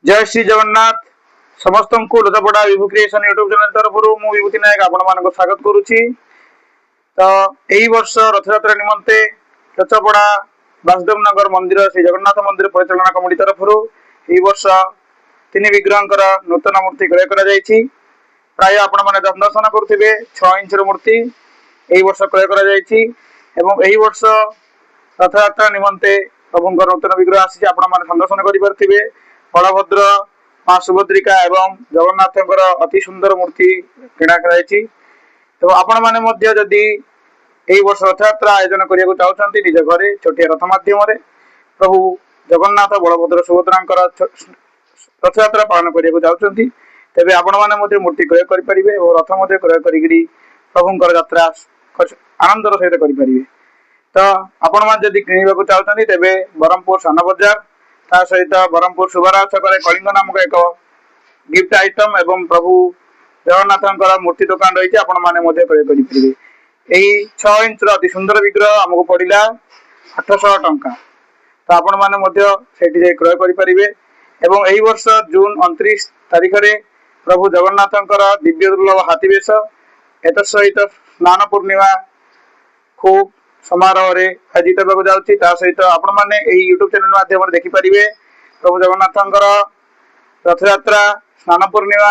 जय श्री जगन्नाथ समस्त को लतापड़ा विभू क्रिएशन यूट्यूब चैनल तरफ मु विभूति नायक आपण मान स्वागत करुच्ची। तो यही वर्ष रथयात्रा निमंते लतापड़ा वासुदेव नगर मंदिर श्री जगन्नाथ मंदिर परिचालना कमिटी तरफ यही वर्ष 3 विग्रह नूतन मूर्ति क्रय कर प्राय आपण मैंने दर्शन करुवे 6 इंच मूर्ति यही वर्ष क्रय कर वर्ष रथयात्रा निमंते प्रभु नूतन विग्रह आसी दर्शन करें। बलभद्र माँ सुभद्रिका एवं जगन्नाथ अति सुंदर मूर्ति किणा कराई। तो आपण मैंने जदि यही वर्ष रथयात्रा आयोजन करने चाहते निज घरे छोटिया रथ मध्यम प्रभु जगन्नाथ बलभद्र सुभद्रा रथयात्रा पालन करने चाहते तेरे आपण मैंने मूर्ति क्रय करेंगे और रथ क्रय कर प्रभुंर यात्रा आनंदर सहित करेंगे। तो आपण मैंने जदि किणवा चाहते तेरे ब्रह्मपुर सान बजार ता सहित ब्रह्मपुर सुबारा छक कलिंग नामक एक गिफ्ट आइटम एवं प्रभु जगन्नाथ मूर्ति दुकान रही है क्रय करेंगे। यही 6 इंच अति सुंदर विग्रह आमको पड़ा 800 टंका। तो आपण मैंने क्रय करेंगे। एवं यही वर्ष जून 29 तारीख में प्रभु जगन्नाथ दिव्य दुर्लभ हाथी बेश एत सहित स्नान पूर्णिमा खूब समारोह आयोजित होगा जाऊँगी। सहित आपण मैंने यूट्यूब चैनल माध्यम देखिपारे प्रभु जगन्नाथ रथयात्रा स्नान पूर्णिमा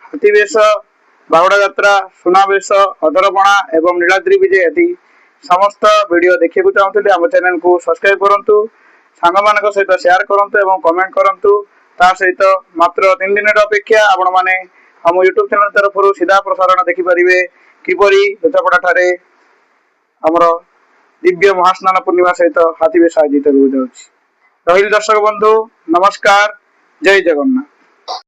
हाथी बेश बाहुड़ा यात्रा सुनाबेश अधरपणा एवं नीलाद्री विजय आदि समस्त वीडियो देखा चाहते आम चैनल को सब्सक्राइब करूँ सांग मान सहित शेयर करूँ और कमेंट करूँ। सहित मात्र 3 दिन अपेक्षा आपण मैंने आम यूट्यूब चैनल तरफ सीधा प्रसारण देखिपारे किपरि लतापड़ा ठारे आमर दिव्य महास्नान पूर्णिमा सहित हाथी बेश आयोजित हो जाऊँगी। रही दर्शक बंधु नमस्कार, जय जगन्नाथ।